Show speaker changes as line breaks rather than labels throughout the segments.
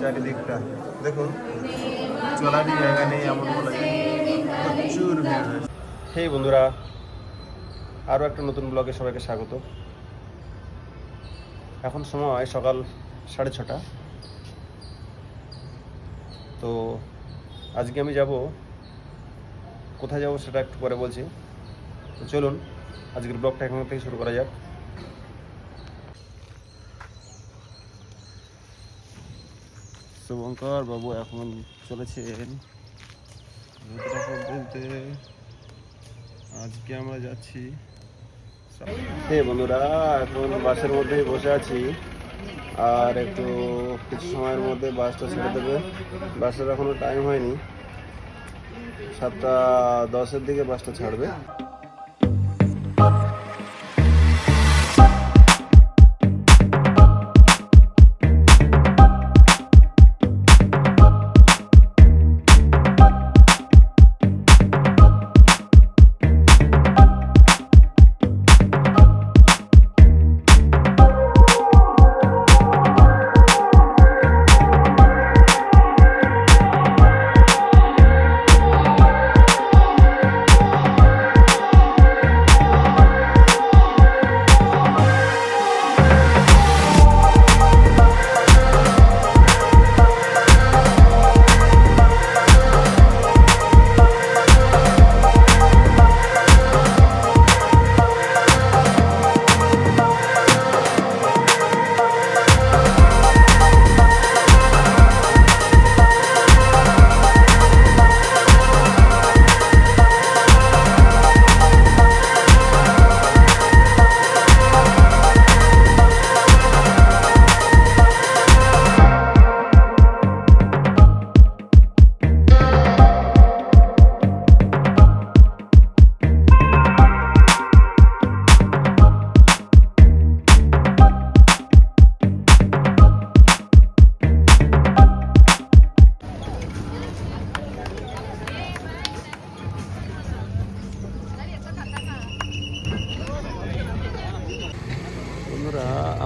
চারিদিকটা দেখুন, চলারই জায়গা নেই এমন বলা যায়, প্রচুর ভিড় হয়েছে। হেই বন্ধুরা, আরও একটা নতুন ব্লগে সবাইকে স্বাগত। এখন সময় সকাল 6:30। তো আজকে আমি যাব, কোথায় যাব সেটা একটু পরে বলছি। তো চলুন আজকের ব্লগটা এখান থেকে শুরু করা যাক। শুভঙ্কর বাবু এখন চলেছেন বলতে, আজকে আমরা যাচ্ছি। বন্ধুরা, এখন বাসের মধ্যেই বসে আছি, আর একটু কিছু সময়ের মধ্যে বাসটা ছেড়ে দেবে। বাসের এখনো টাইম হয়নি, 7:10-এর দিকে বাসটা ছাড়বে।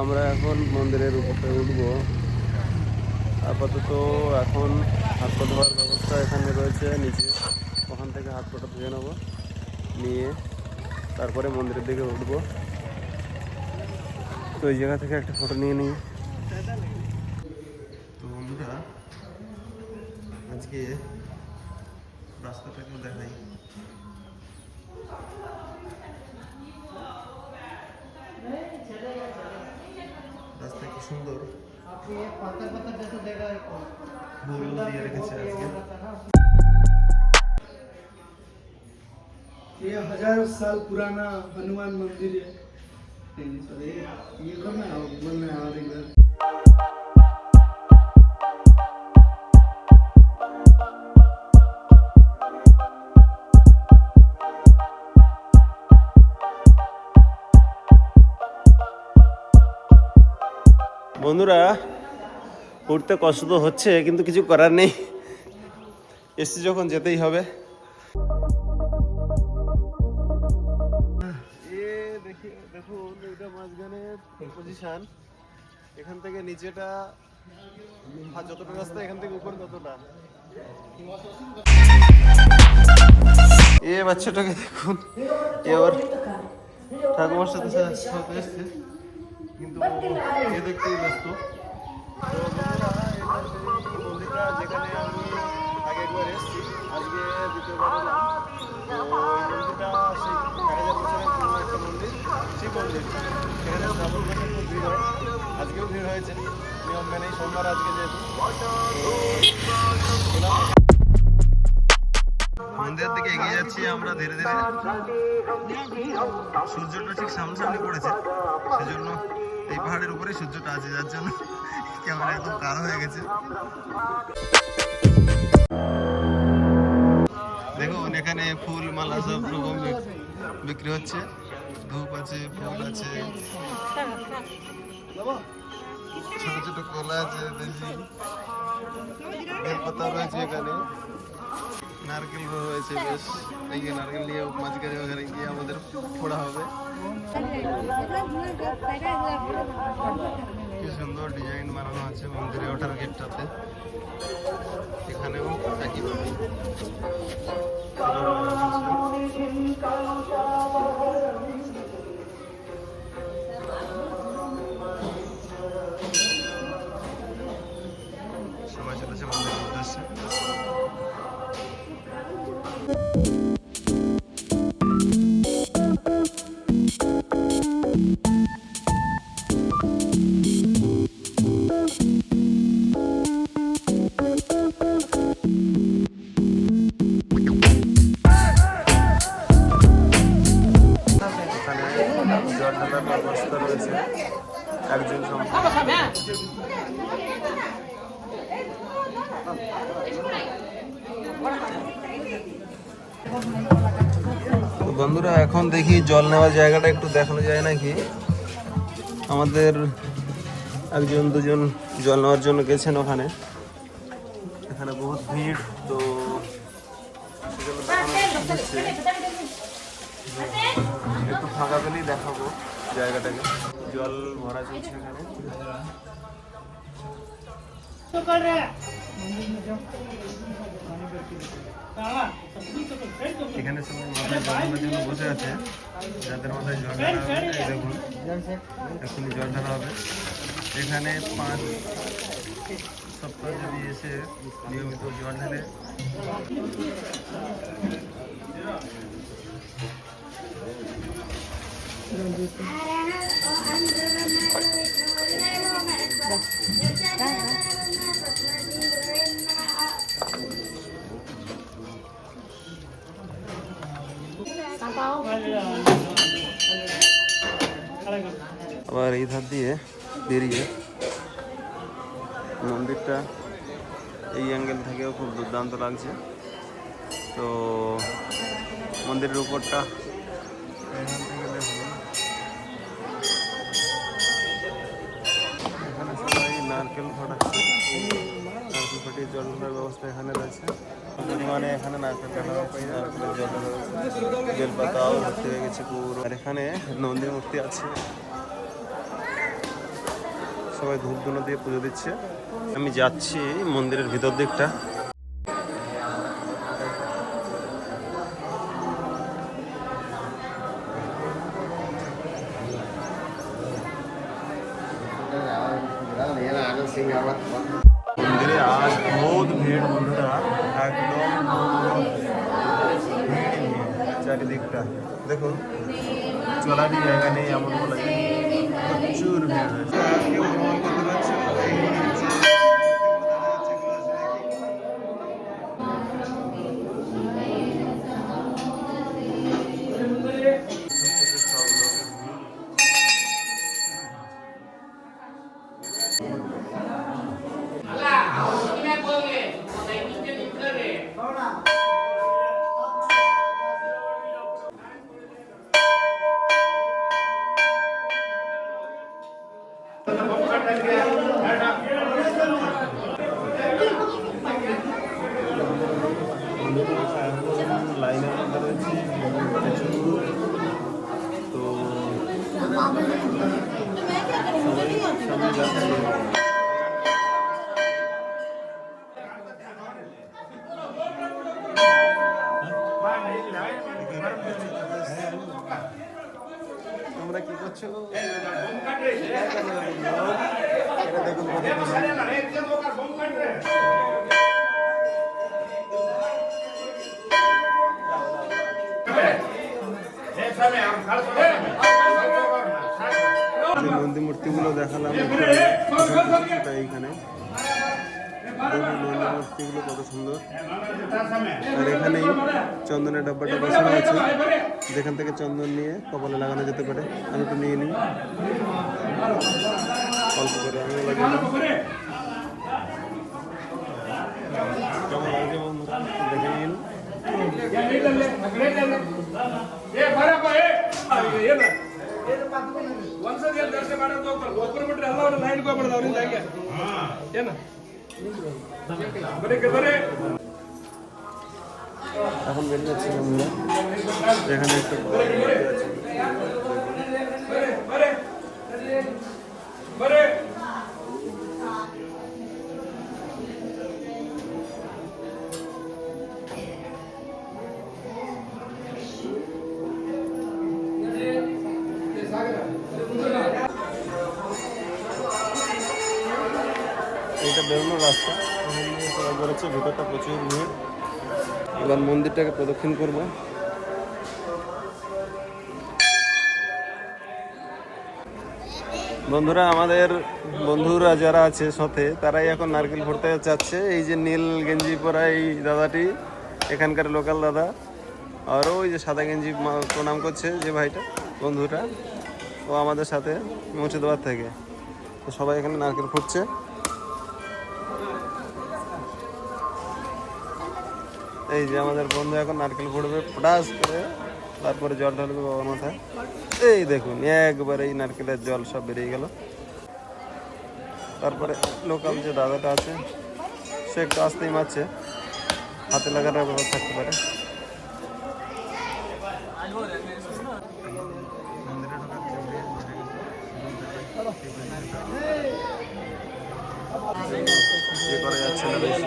আমরা এখন মন্দিরের উপরে উঠবো। আপাতত এখন হাত পা ধোয়ার ব্যবস্থা এখানে রয়েছে নিচে, ওখান থেকে হাত পাটা ধুয়ে নেবো, নিয়ে তারপরে মন্দিরের দিকে উঠবো। তো এই জায়গা থেকে একটা ফটো নিয়ে নিই। তো বন্ধুরা, আজকে রাস্তাটাকে দেখাই। রাস্তা কি সুন্দর, ফুল দিয়ে রেখেছে আজকে।
ये 1000 साल पुराना हनुमान मंदिर है। ये करना बोलना है एक बार।
বন্ধুরা, উঠতে কষ্ট তো হচ্ছে, কিন্তু কিছু করার নেই, এসছি যখন যেতেই হবে। দেখুন, এটা মাঝখানে পজিশন, এখান থেকে নিচেটা যতটা রাস্তা, এখান থেকে উপরে ততটা। বাচ্চাটাকে দেখুন, এবার ঠাকুমার সাথে এসছে, কিন্তু এ দেখতেই ব্যস্ত। মন্দিরটা যেখানে আমি আগে একবার এসেছি, আজকে দ্বিতীয়বার এলাম। তো এই মন্দিরটা সেই 1000 বছরের পুরনো একটা মন্দির, শিব মন্দির। সেখানে শ্রাবণ মাসে খুব ভিড় হয়, আজকেও ভিড় হয়েছে নিয়ম মেনেই, সোমবার আজকে যেহেতু। মন্দিরের দিকে এগিয়ে যাচ্ছি আমরা ধীরে ধীরে। সূর্যটা ঠিক সামনাসামনি পড়েছে, সেজন্য এই পাহাড়ের উপরে সূর্যটা আছে, যার জন্য ক্যামেরা একদম কালো হয়ে গেছে। দেখুন, এখানে ফুল মালা সব রকম বিক্রি হচ্ছে, ধূপ আছে, ফুল আছে, ছোট ছোট কলা আছে, দেশি বেলপাতা রয়েছে, এখানে নারকেল রয়েছে বেশ। এই নারকেল নিয়ে মাঝখানে ওখানে গিয়ে আমাদের ফোড়া হবে। কি সুন্দর ডিজাইন বানানো আছে মন্দিরে ওঠার গেটটাতে। এখানেও একইভাবে সবাই চলেছে মন্দিরের উদ্দেশ্যে। এখানে জল ঢালার ব্যবস্থা রয়েছে একজন তো বন্ধুরা এখন দেখি জল নেওয়ার জায়গাটা একটু দেখানো যায় নাকি। আমাদের একজন দুজন জল নেওয়ার জন্য গেছেন ওখানে, এখানে বহুত ভিড়, তো একটু ফাঁকা পেলেই দেখাবো জায়গাটাকে। জল ভরা চলছে এখানে। এখানে সবাই মাথায় জল ঢালার জন্য বসে আছে, যাদের মাথায় জল ঢালা হবে। এই দেখুন এখনই জল ঢালা হবে। এখানে 5 সপ্তাহ যদি এসে নিয়মিত জল ঢালে আবার এই ধার দিয়ে বেরিয়ে মন্দিরটা এই অ্যাঙ্গেল থেকেও খুব দুর্দান্ত লাগছে। তো মন্দিরের উপরটা এখান থেকে দেখুন, এখানে সবাই নারকেল ফাটাচ্ছে। নারকেল ফাটিয়ে জল ঢালার ব্যবস্থা এখানে রয়েছে। পরিমাণে এখানে নারকেল ঢালা হচ্ছে, নারকেলের জল ঢালা হচ্ছে, বেলপাতাও ভর্তি হয়ে গেছে পুরো। আর এখানে নন্দী মূর্তি আছে, সবাই ধূপ ধুনো দিয়ে পুজো দিচ্ছে। আমি যাচ্ছি মন্দিরের ভিতর দিকটা। মন্দিরে আজ বহুত ভিড় বন্ধুরা, একদম চারিদিকটা দেখুন, চলারই জায়গা নেই এমন বলা যায়, প্রচুর ভিড় হয়েছে। কেউ ভ্রমণ করতে পারছে না। লাইনের মধ্যে রয়েছে প্রচুর, তো সবাই সামনে যাচ্ছে। তোমরা কি করছো? এটা দেখুন যে নন্দী মূর্তিগুলো দেখালাম সেটা এইখানে নন্দী মূর্তিগুলো কত সুন্দর। আর এখানেই চন্দনের ডাব্বাটা বসানো আছে, যেখান থেকে চন্দন নিয়ে কপালে লাগানো যেতে পারে। আমি তো নিয়ে নিই অল্প করে, আমিও লাগিয়ে নিই। কেমন লাগছে বন্ধুরা দেখে নিন। এখন বেরিয়ে যাচ্ছি বন্ধুরা, এখানে একটা আছে। এইটা বেরোনোর রাস্তা, ওখান দিয়ে সবাই বেরোচ্ছে, ভিতরটা প্রচুর ভিড়। এবার মন্দিরটাকে প্রদক্ষিণ করবো। বন্ধুরা, আমাদের বন্ধুরা যারা আছে সাথে তারাই এখন নারকেল ভরতে যাচ্ছে। এই যে নীল গেঞ্জি পরা এই দাদাটি এখানকার লোকাল দাদা, আর ওই যে সাদা গেঞ্জি প্রণাম করছে যে ভাইটা, বন্ধুটা, ও আমাদের সাথে মুর্শিদাবাদ থেকে। তো সবাই এখানে নারকেল ফুটছে। এই যে আমাদের বন্ধু এখন নারকেল ফুটবে পটাস করে, তারপরে জল ঢালবে বাবার মাথায়। এই দেখুন একবার এই নারকেলের জল সব বেরিয়ে গেল। তারপরে লোকাল যে দাদাটা আছে সে একটু আসতেই মারছে, হাতে লাগার ব্যাপার থাকতে পারে। করা যাচ্ছে না বেশি।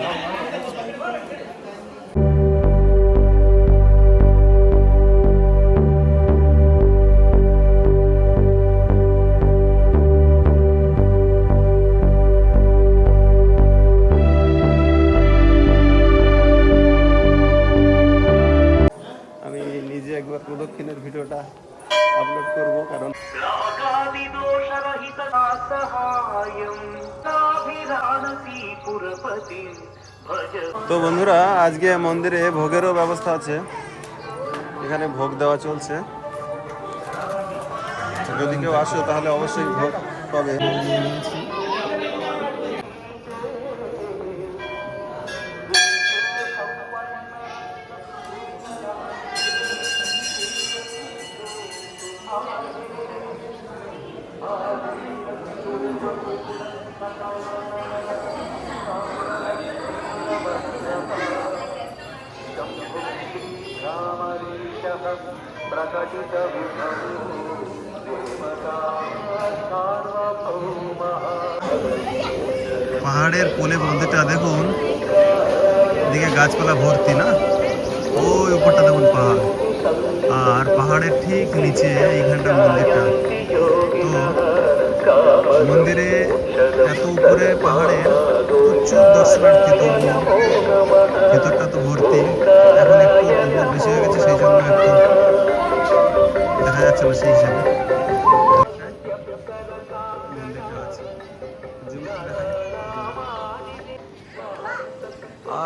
একবার প্রদক্ষিণের ভিডিওটা আপলোড করব, কারণ তো বন্ধুরা আজকে মন্দিরে ভোগেরও ব্যবস্থা আছে, এখানে ভোগ দেওয়া চলছে। যদি কেউ আসো তাহলে অবশ্যই ভোগ পাবে। পাহাড়ের কোলে মন্দিরটা দেখুন, এদিকে গাছপালা ভর্তি না, ওই উপরটা দেখুন পাহাড়, আর পাহাড়ের ঠিক নিচে এইখানটা মন্দিরটা। তো মন্দিরে এত উপরে পাহাড়ে প্রচুর দর্শনার্থী, তো ভেতরটা তো ভর্তি। এখন একটু উপর বেশি হয়ে গেছে, সেই জন্য একটু দেখা যাচ্ছে না সেই হিসাবে।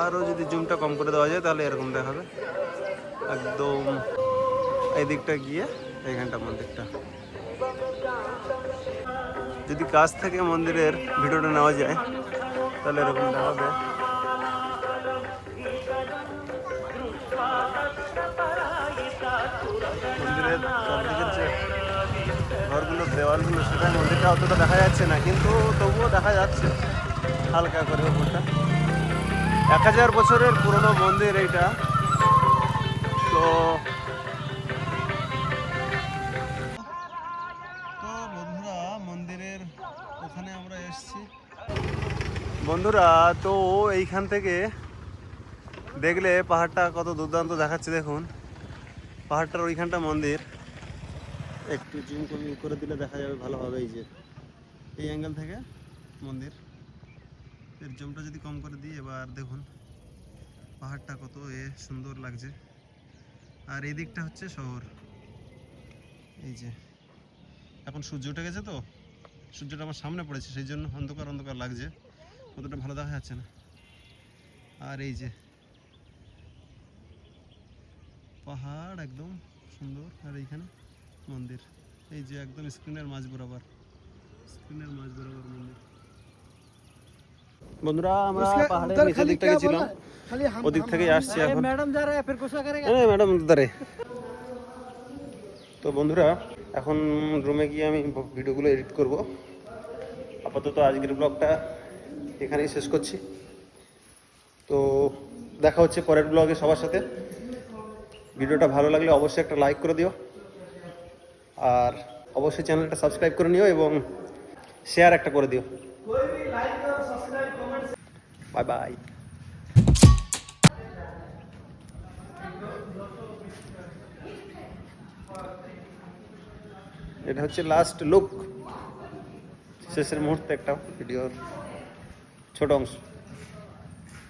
আরও যদি জুমটা কম করে দেওয়া যায় তাহলে এরকম দেখাবে। একদম এই দিকটা গিয়ে এইখানটা মন্দিরটা, যদি কাছ থেকে মন্দিরের ভিডিওটা নেওয়া যায় তাহলে এরকম দেখাবে। মন্দিরের চারদিকের যে ঘরগুলো, দেওয়ালগুলো, সেটা মন্দিরটা অতটা দেখা যাচ্ছে না, কিন্তু তবুও দেখা যাচ্ছে হালকা করে উপরটা। 1000 বছরের পুরনো মন্দির এইটা। তো বন্ধুরা মন্দিরের ওখানে আমরা এসেছি বন্ধুরা। তো এইখান থেকে দেখলে পাহাড়টা কত দুর্দান্ত দেখাচ্ছে। দেখুন পাহাড়টার ওইখানটা মন্দির, একটু জুম করে দিলে দেখা যাবে ভালোভাবে। এই যে এই অ্যাঙ্গেল থেকে মন্দির, এর জুমটা যদি কম করে দিই, এবার দেখুন পাহাড়টা কত সুন্দর লাগছে। আর এই দিকটা হচ্ছে শহর। এই যে এখন সূর্য উঠে গেছে, তো সূর্যটা আমার সামনে পড়েছে, সেই জন্য অন্ধকার অন্ধকার লাগছে, অতটা ভালো দেখা যাচ্ছে না। আর এই যে পাহাড় একদম সুন্দর, আর এইখানে মন্দির। এই যে একদম স্ক্রিনের মাঝ বরাবর মন্দির। বন্ধুরা আমরা পাহাড়ের নিচের দিক থেকে ছিলাম, ওদিক থেকে আসছি এখন। ম্যাডাম দাঁড়ে। তো বন্ধুরা এখন রুমে গিয়ে আমি ভিডিওগুলো এডিট করব। আপাতত আজকের ব্লগটা এখানেই শেষ করছি। তো দেখা হচ্ছে পরের ব্লগে সবার সাথে। ভিডিওটা ভালো লাগলে অবশ্যই একটা লাইক করে দিও, আর অবশ্যই চ্যানেলটা সাবস্ক্রাইব করে নিও এবং শেয়ার একটা করে দিও। Bye bye. এটা হচ্ছে লাস্ট লুক, শেষের মুহূর্তে একটা ভিডিওর ছোট অংশ।